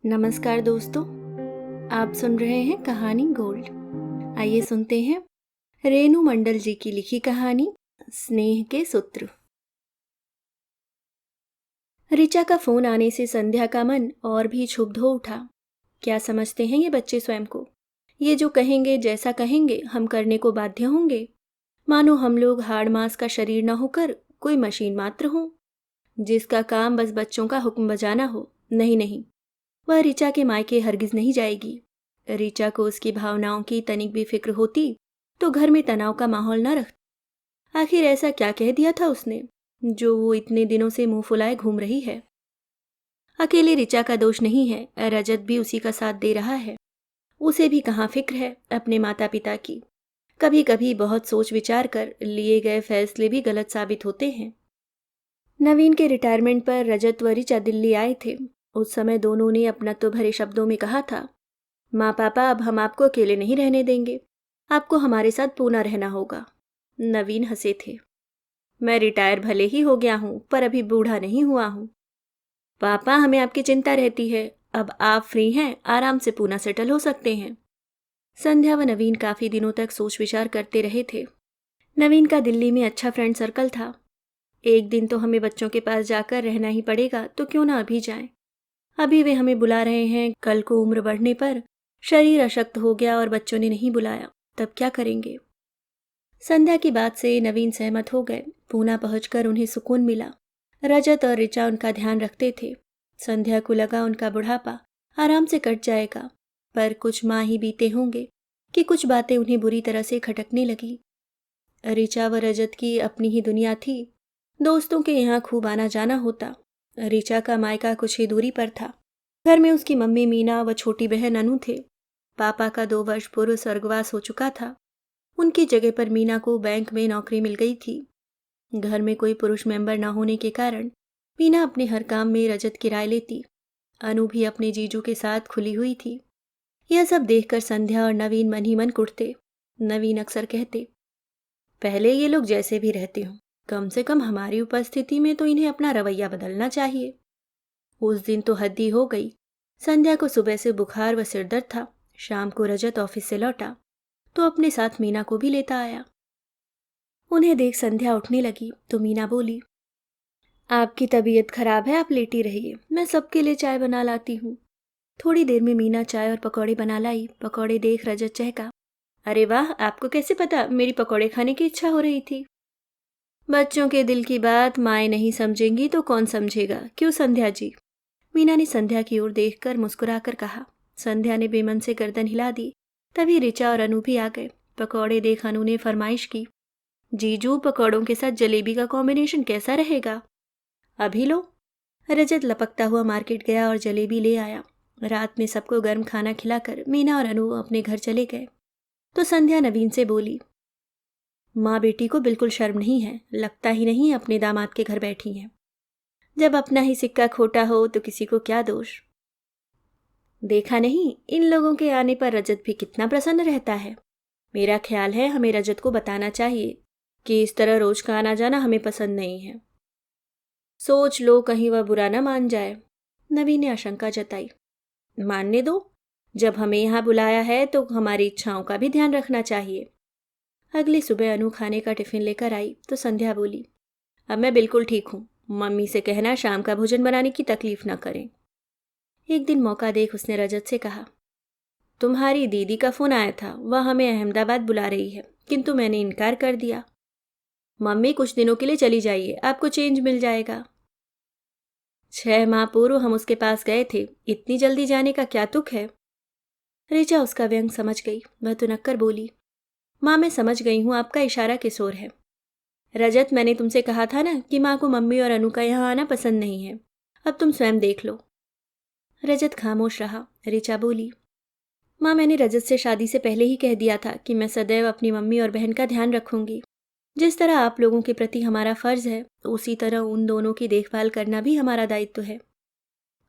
नमस्कार दोस्तों, आप सुन रहे हैं कहानी गोल्ड। आइए सुनते हैं रेणु मंडल जी की लिखी कहानी स्नेह के सूत्र। ऋचा का फोन आने से संध्या का मन और भी क्षुब्ध हो उठा। क्या समझते हैं ये बच्चे स्वयं को? ये जो कहेंगे, जैसा कहेंगे हम करने को बाध्य होंगे, मानो हम लोग हाड़ मांस का शरीर न होकर कोई मशीन मात्र हो जिसका काम बस बच्चों का हुक्म बजाना हो। नहीं नहीं, वह ऋचा के मायके हरगिज नहीं जाएगी। ऋचा को उसकी भावनाओं की तनिक भी फिक्र होती तो घर में तनाव का माहौल न रखती। आखिर ऐसा क्या कह दिया था उसने जो वो इतने दिनों से मुंह फुलाए घूम रही है? अकेले ऋचा का दोष नहीं है, रजत भी उसी का साथ दे रहा है। उसे भी कहाँ फिक्र है अपने माता पिता की। कभी कभी बहुत सोच विचार कर लिए गए फैसले भी गलत साबित होते हैं। नवीन के रिटायरमेंट पर रजत व ऋचा दिल्ली आए थे। उस समय दोनों ने अपनत्व भरे शब्दों में कहा था, माँ पापा अब हम आपको अकेले नहीं रहने देंगे, आपको हमारे साथ पूना रहना होगा। नवीन हंसे थे। मैं रिटायर भले ही हो गया हूँ पर अभी बूढ़ा नहीं हुआ हूँ। पापा हमें आपकी चिंता रहती है, अब आप फ्री हैं, आराम से पूना सेटल हो सकते हैं। संध्या व नवीन काफी दिनों तक सोच विचार करते रहे थे। नवीन का दिल्ली में अच्छा फ्रेंड सर्कल था। एक दिन तो हमें बच्चों के पास जाकर रहना ही पड़ेगा, तो क्यों ना अभी जाएं। अभी वे हमें बुला रहे हैं, कल को उम्र बढ़ने पर शरीर अशक्त हो गया और बच्चों ने नहीं बुलाया, तब क्या करेंगे? संध्या की बात से नवीन सहमत हो गए। पूना पहुंचकर उन्हें सुकून मिला। रजत और ऋचा उनका ध्यान रखते थे। संध्या को लगा उनका बुढ़ापा आराम से कट जाएगा, पर कुछ माह ही बीते होंगे कि कुछ बातें उन्हें बुरी तरह से खटकने लगी। ऋचा व रजत की अपनी ही दुनिया थी। दोस्तों के यहाँ खूब आना जाना होता। ऋचा का मायका कुछ ही दूरी पर था। घर में उसकी मम्मी मीना व छोटी बहन अनु थे। पापा का 2 वर्ष पूर्व स्वर्गवास हो चुका था। उनकी जगह पर मीना को बैंक में नौकरी मिल गई थी। घर में कोई पुरुष मेंबर न होने के कारण मीना अपने हर काम में रजत की राय लेती। अनु भी अपने जीजू के साथ खुली हुई थी। यह सब देखकर संध्या और नवीन मन ही मन कुढ़ते। नवीन अक्सर कहते, पहले ये लोग जैसे भी रहते हों, कम से कम हमारी उपस्थिति में तो इन्हें अपना रवैया बदलना चाहिए। उस दिन तो हद ही हो गई। संध्या को सुबह से बुखार व सिरदर्द था। शाम को रजत ऑफिस से लौटा तो अपने साथ मीना को भी लेता आया। उन्हें देख संध्या उठने लगी तो मीना बोली, आपकी तबीयत खराब है, आप लेटी रहिए, मैं सबके लिए चाय बना लाती हूँ। थोड़ी देर में मीना चाय और पकौड़े बना लाई। पकौड़े देख रजत चहका, अरे वाह, आपको कैसे पता मेरी पकौड़े खाने की इच्छा हो रही थी? बच्चों के दिल की बात माएँ नहीं समझेंगी तो कौन समझेगा, क्यों संध्या जी? मीना ने संध्या की ओर देखकर मुस्कुराकर कहा। संध्या ने बेमन से गर्दन हिला दी। तभी ऋचा और अनु भी आ गए। पकौड़े देख अनु ने फरमाइश की, जीजू पकौड़ों के साथ जलेबी का कॉम्बिनेशन कैसा रहेगा? अभी लो। रजत लपकता हुआ मार्केट गया और जलेबी ले आया। रात में सबको गर्म खाना खिलाकर मीना और अनु अपने घर चले गए तो संध्या नवीन से बोली, माँ बेटी को बिल्कुल शर्म नहीं है, लगता ही नहीं अपने दामाद के घर बैठी हैं। जब अपना ही सिक्का खोटा हो तो किसी को क्या दोष। देखा नहीं, इन लोगों के आने पर रजत भी कितना प्रसन्न रहता है। मेरा ख्याल है हमें रजत को बताना चाहिए कि इस तरह रोज का आना जाना हमें पसंद नहीं है। सोच लो कहीं वह बुरा ना मान जाए। नवीन ने आशंका जताई। मानने दो, जब हमें यहाँ बुलाया है तो हमारी इच्छाओं का भी ध्यान रखना चाहिए। अगली सुबह अनु खाने का टिफिन लेकर आई तो संध्या बोली, अब मैं बिल्कुल ठीक हूँ, मम्मी से कहना शाम का भोजन बनाने की तकलीफ न करें। एक दिन मौका देख उसने रजत से कहा, तुम्हारी दीदी का फोन आया था, वह हमें अहमदाबाद बुला रही है, किंतु मैंने इनकार कर दिया। मम्मी कुछ दिनों के लिए चली जाइए, आपको चेंज मिल जाएगा। 6 माह पूर्व हम उसके पास गए थे, इतनी जल्दी जाने का क्या तुक है? ऋचा उसका व्यंग समझ गई। वह तो नक्कर बोली, माँ मैं समझ गई हूँ आपका इशारा किस ओर है। रजत, मैंने तुमसे कहा था ना कि माँ को मम्मी और अनु का यहाँ आना पसंद नहीं है। अब तुम स्वयं देख लो। रजत खामोश रहा। ऋचा बोली, माँ मैंने रजत से शादी से पहले ही कह दिया था कि मैं सदैव अपनी मम्मी और बहन का ध्यान रखूंगी। जिस तरह आप लोगों के प्रति हमारा फर्ज है, उसी तरह उन दोनों की देखभाल करना भी हमारा दायित्व है।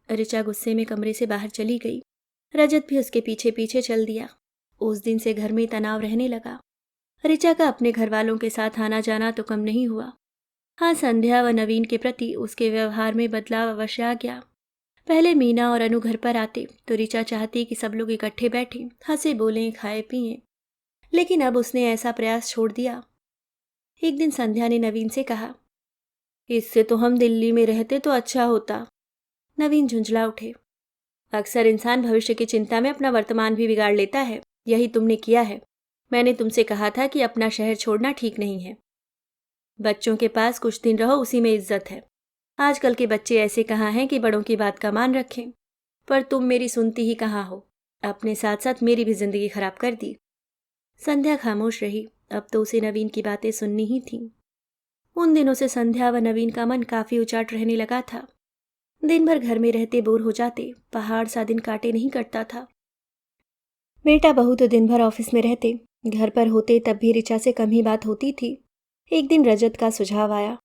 ऋचा गुस्से में कमरे से बाहर चली गई। रजत भी उसके पीछे पीछे चल दिया। उस दिन से घर में तनाव रहने लगा। ऋचा का अपने घर वालों के साथ आना जाना तो कम नहीं हुआ। हाँ, संध्या व नवीन के प्रति उसके व्यवहार में बदलाव अवश्य आ गया। पहले मीना और अनु घर पर आते तो ऋचा चाहती कि सब लोग इकट्ठे बैठें, हंसे बोलें, खाए पिएं, लेकिन अब उसने ऐसा प्रयास छोड़ दिया। एक दिन संध्या ने नवीन से कहा, इससे तो हम दिल्ली में रहते तो अच्छा होता। नवीन झुंझला उठे, अक्सर इंसान भविष्य की चिंता में अपना वर्तमान भी बिगाड़ लेता है। यही तुमने किया है। मैंने तुमसे कहा था कि अपना शहर छोड़ना ठीक नहीं है। बच्चों के पास कुछ दिन रहो, उसी में इज्जत है। आजकल के बच्चे ऐसे कहाँ हैं कि बड़ों की बात का मान रखें। पर तुम मेरी सुनती ही कहाँ हो। अपने साथ साथ मेरी भी जिंदगी खराब कर दी। संध्या खामोश रही। अब तो उसे नवीन की बातें सुननी ही थीं। उन दिनों से संध्या व नवीन का मन काफी उचाट रहने लगा था। दिन भर घर में रहते बोर हो जाते, पहाड़ सा दिन काटे नहीं कटता था। बेटा बहू तो दिन भर ऑफिस में रहते, घर पर होते तब भी ऋचा से कम ही बात होती थी। एक दिन रजत का सुझाव आया,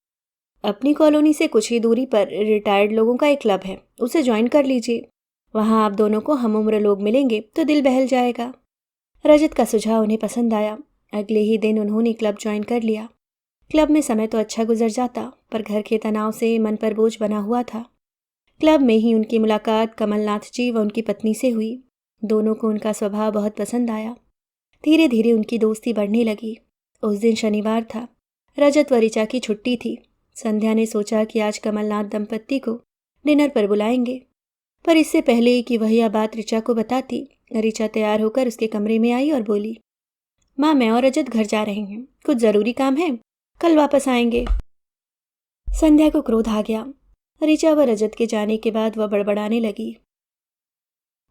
अपनी कॉलोनी से कुछ ही दूरी पर रिटायर्ड लोगों का एक क्लब है, उसे ज्वाइन कर लीजिए। वहां आप दोनों को हम उम्र लोग मिलेंगे तो दिल बहल जाएगा। रजत का सुझाव उन्हें पसंद आया। अगले ही दिन उन्होंने क्लब ज्वाइन कर लिया। क्लब में समय तो अच्छा गुजर जाता, पर घर के तनाव से मन पर बोझ बना हुआ था। क्लब में ही उनकी मुलाकात कमलनाथ जी व उनकी पत्नी से हुई। दोनों को उनका स्वभाव बहुत पसंद आया। धीरे धीरे उनकी दोस्ती बढ़ने लगी। उस दिन शनिवार था। रजत व ऋचा की छुट्टी थी। संध्या ने सोचा कि आज कमलनाथ दंपत्ति को डिनर पर बुलाएंगे, पर इससे पहले कि वह यह बात ऋचा को बताती, ऋचा तैयार होकर उसके कमरे में आई और बोली, माँ, मैं और रजत घर जा रहे हैं, कुछ जरूरी काम है, कल वापस आएंगे। संध्या को क्रोध आ गया। ऋचा व रजत के जाने के बाद वह बड़बड़ाने लगी।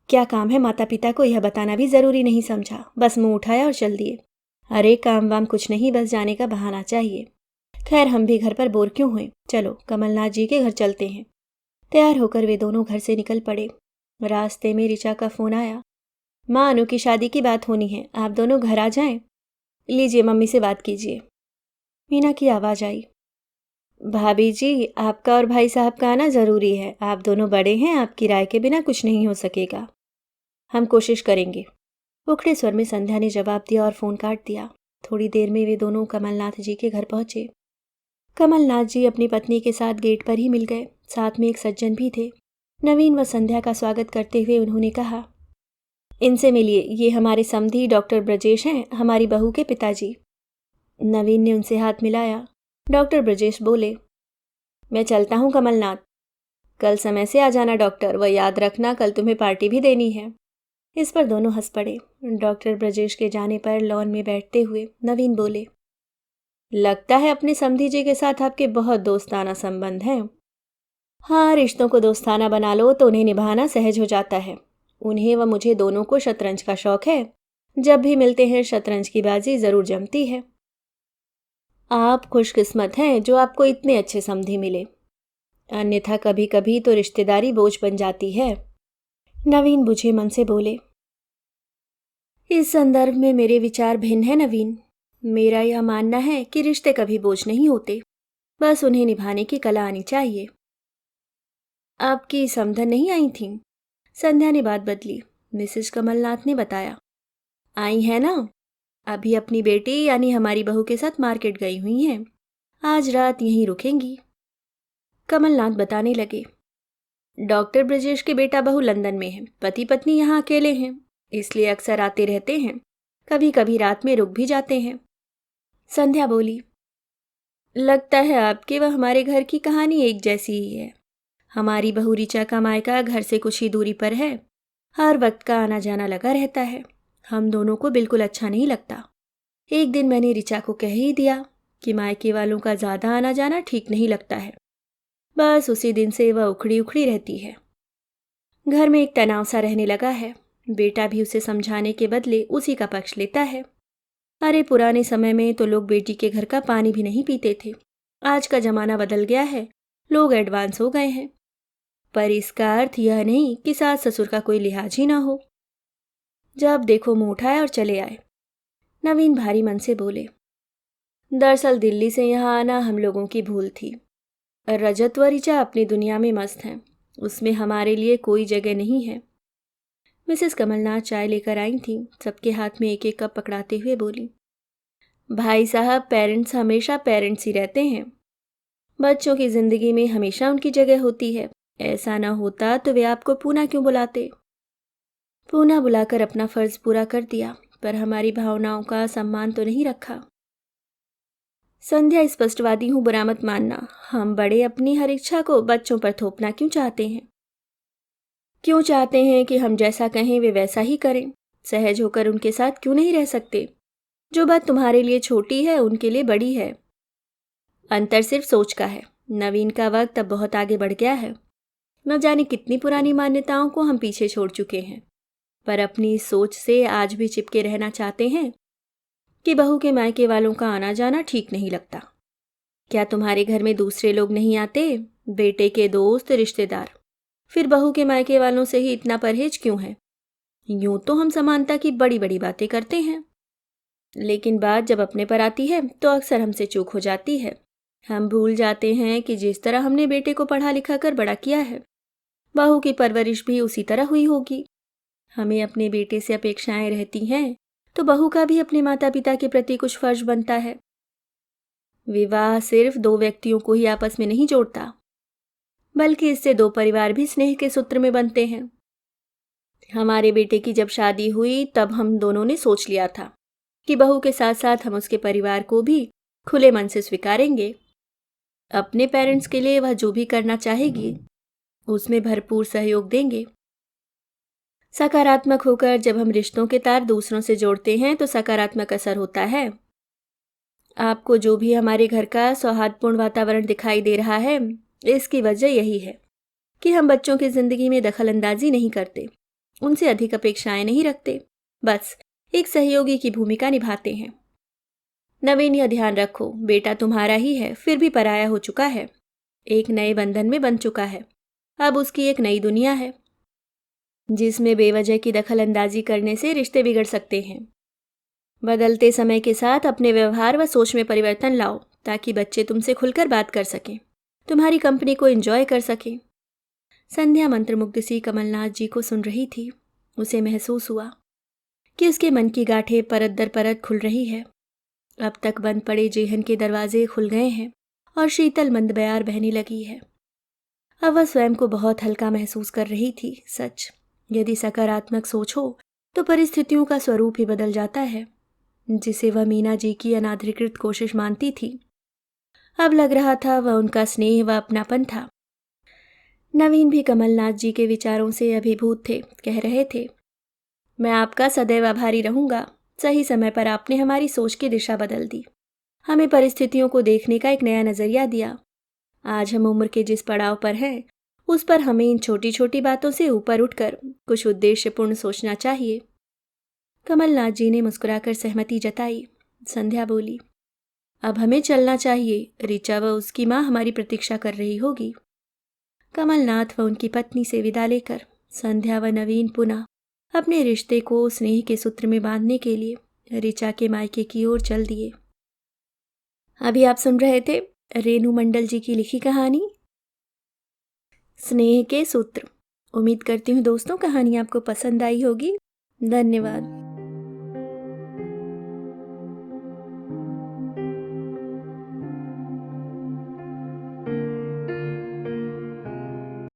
क्या काम है माता पिता को यह बताना भी जरूरी नहीं समझा, बस मुंह उठाया और चल दिए। अरे काम वाम कुछ नहीं, बस जाने का बहाना चाहिए। खैर हम भी घर पर बोर क्यों हुए, चलो कमलनाथ जी के घर चलते हैं। तैयार होकर वे दोनों घर से निकल पड़े। रास्ते में ऋचा का फोन आया, माँ, अनु की शादी की बात होनी है, आप दोनों घर आ जाएं। लीजिए मम्मी से बात कीजिए। मीना की आवाज आई, भाभी जी, आपका और भाई साहब का आना जरूरी है। आप दोनों बड़े हैं, आपकी राय के बिना कुछ नहीं हो सकेगा। हम कोशिश करेंगे, उखड़े स्वर में संध्या ने जवाब दिया और फोन काट दिया। थोड़ी देर में वे दोनों कमलनाथ जी के घर पहुंचे। कमलनाथ जी अपनी पत्नी के साथ गेट पर ही मिल गए। साथ में एक सज्जन भी थे। नवीन व संध्या का स्वागत करते हुए उन्होंने कहा, इनसे मिलिए, ये हमारे समधी डॉक्टर ब्रजेश हैं, हमारी बहू के पिताजी। नवीन ने उनसे हाथ मिलाया। डॉक्टर ब्रजेश बोले, मैं चलता हूँ कमलनाथ, कल समय से आ जाना डॉक्टर, व याद रखना कल तुम्हें पार्टी भी देनी है। इस पर दोनों हंस पड़े। डॉक्टर ब्रजेश के जाने पर लॉन में बैठते हुए नवीन बोले, लगता है अपने समधी जी के साथ आपके बहुत दोस्ताना संबंध हैं। हाँ, रिश्तों को दोस्ताना बना लो तो उन्हें निभाना सहज हो जाता है। उन्हें व मुझे दोनों को शतरंज का शौक है। जब भी मिलते हैं शतरंज की बाजी जरूर जमती है। आप खुशकिस्मत हैं जो आपको इतने अच्छे समधी मिले, अन्यथा कभी कभी तो रिश्तेदारी बोझ बन जाती है। नवीन बुझे मन से बोले, इस संदर्भ में मेरे विचार भिन्न है नवीन। मेरा यह मानना है कि रिश्ते कभी बोझ नहीं होते, बस उन्हें निभाने की कला आनी चाहिए। आपकी समधन नहीं आई थी? संध्या ने बात बदली। मिसेस कमलनाथ ने बताया, आई है ना, अभी अपनी बेटी यानी हमारी बहू के साथ मार्केट गई हुई हैं। आज रात यहीं रुकेंगी। कमलनाथ बताने लगे, डॉक्टर ब्रजेश के बेटा बहू लंदन में हैं, पति पत्नी यहाँ अकेले हैं, इसलिए अक्सर आते रहते हैं, कभी कभी रात में रुक भी जाते हैं। संध्या बोली, लगता है आपके व हमारे घर की कहानी एक जैसी ही है। हमारी बहू ऋचा का मायका घर से कुछ ही दूरी पर है। हर वक्त का आना जाना लगा रहता है। हम दोनों को बिल्कुल अच्छा नहीं लगता। एक दिन मैंने ऋचा को कह ही दिया कि मायके वालों का ज्यादा आना जाना ठीक नहीं लगता है। बस उसी दिन से वह उखड़ी उखड़ी रहती है। घर में एक तनाव सा रहने लगा है। बेटा भी उसे समझाने के बदले उसी का पक्ष लेता है। अरे पुराने समय में तो लोग बेटी के घर का पानी भी नहीं पीते थे। आज का जमाना बदल गया है, लोग एडवांस हो गए हैं। पर इसका अर्थ यह नहीं कि सास ससुर का कोई लिहाज ही ना हो। जब देखो मुंह उठाए और चले आए। नवीन भारी मन से बोले, दरअसल दिल्ली से यहाँ आना हम लोगों की भूल थी। रजत व ऋचा अपनी दुनिया में मस्त हैं, उसमें हमारे लिए कोई जगह नहीं है। मिसेस कमलनाथ चाय लेकर आई थीं, सबके हाथ में एक एक कप पकड़ाते हुए बोली, भाई साहब, पेरेंट्स हमेशा पेरेंट्स ही रहते हैं। बच्चों की जिंदगी में हमेशा उनकी जगह होती है, ऐसा न होता तो वे आपको पूना क्यों बुलाते? पूना बुलाकर अपना फर्ज पूरा कर दिया, पर हमारी भावनाओं का सम्मान तो नहीं रखा। संध्या, स्पष्टवादी हूँ, बुरा मत मानना। हम बड़े अपनी हर इच्छा को बच्चों पर थोपना क्यों चाहते हैं? क्यों चाहते हैं कि हम जैसा कहें वे वैसा ही करें? सहज होकर उनके साथ क्यों नहीं रह सकते? जो बात तुम्हारे लिए छोटी है उनके लिए बड़ी है। अंतर सिर्फ सोच का है। नवीन का वक्त अब बहुत आगे बढ़ गया है। न जाने कितनी पुरानी मान्यताओं को हम पीछे छोड़ चुके हैं, पर अपनी सोच से आज भी चिपके रहना चाहते हैं कि बहू के मायके वालों का आना जाना ठीक नहीं लगता। क्या तुम्हारे घर में दूसरे लोग नहीं आते? बेटे के दोस्त, रिश्तेदार। फिर बहू के मायके वालों से ही इतना परहेज क्यों है? यूं तो हम समानता की बड़ी बड़ी बातें करते हैं, लेकिन बात जब अपने पर आती है तो अक्सर हमसे चूक हो जाती है। हम भूल जाते हैं कि जिस तरह हमने बेटे को पढ़ा लिखा कर बड़ा किया है, बहू की परवरिश भी उसी तरह हुई होगी। हमें अपने बेटे से अपेक्षाएं रहती हैं, तो बहू का भी अपने माता पिता के प्रति कुछ फर्ज बनता है। विवाह सिर्फ दो व्यक्तियों को ही आपस में नहीं जोड़ता, बल्कि इससे दो परिवार भी स्नेह के सूत्र में बनते हैं। हमारे बेटे की जब शादी हुई तब हम दोनों ने सोच लिया था कि बहू के साथ साथ हम उसके परिवार को भी खुले मन से स्वीकारेंगे। अपने पेरेंट्स के लिए वह जो भी करना चाहेगी उसमें भरपूर सहयोग देंगे। सकारात्मक होकर जब हम रिश्तों के तार दूसरों से जोड़ते हैं तो सकारात्मक असर होता है। आपको जो भी हमारे घर का सौहार्दपूर्ण वातावरण दिखाई दे रहा है, इसकी वजह यही है कि हम बच्चों की जिंदगी में दखल अंदाजी नहीं करते, उनसे अधिक अपेक्षाएं नहीं रखते, बस एक सहयोगी की भूमिका निभाते हैं। नवीन, यह ध्यान रखो, बेटा तुम्हारा ही है, फिर भी पराया हो चुका है। एक नए बंधन में बंध चुका है। अब उसकी एक नई दुनिया है, जिसमें बेवजह की दखल अंदाजी करने से रिश्ते बिगड़ सकते हैं। बदलते समय के साथ अपने व्यवहार व सोच में परिवर्तन लाओ, ताकि बच्चे तुमसे खुलकर बात कर सकें, तुम्हारी कंपनी को एंजॉय कर सकें। संध्या मंत्रमुग्ध सी कमलनाथ जी को सुन रही थी। उसे महसूस हुआ कि उसके मन की गांठें परत दर परत खुल रही है। अब तक बंद पड़े जेहन के दरवाजे खुल गए हैं और शीतल मंद बयार बहने लगी है। अब वह स्वयं को बहुत हल्का महसूस कर रही थी। सच, यदि सकारात्मक सोच हो तो परिस्थितियों का स्वरूप ही बदल जाता है। जिसे वह मीना जी की अनाधिकृत कोशिश मानती थी, अब लग रहा था वह उनका स्नेह व अपनापन था। नवीन भी कमलनाथ जी के विचारों से अभिभूत थे। कह रहे थे, मैं आपका सदैव आभारी रहूंगा। सही समय पर आपने हमारी सोच की दिशा बदल दी, हमें परिस्थितियों को देखने का एक नया नजरिया दिया। आज हम उम्र के जिस पड़ाव पर हैं, उस पर हमें इन छोटी छोटी बातों से ऊपर उठकर कुछ उद्देश्यपूर्ण सोचना चाहिए। कमलनाथ जी ने मुस्कुराकर सहमति जताई। संध्या बोली, अब हमें चलना चाहिए। ऋचा व उसकी माँ हमारी प्रतीक्षा कर रही होगी। कमलनाथ व उनकी पत्नी से विदा लेकर संध्या व नवीन पुनः अपने रिश्ते को स्नेह के सूत्र में बांधने के लिए ऋचा के मायके की ओर चल दिए। अभी आप सुन रहे थे रेणु मंडल जी की लिखी कहानी स्नेह के सूत्र। उम्मीद करती हूँ दोस्तों कहानी आपको पसंद आई होगी। धन्यवाद।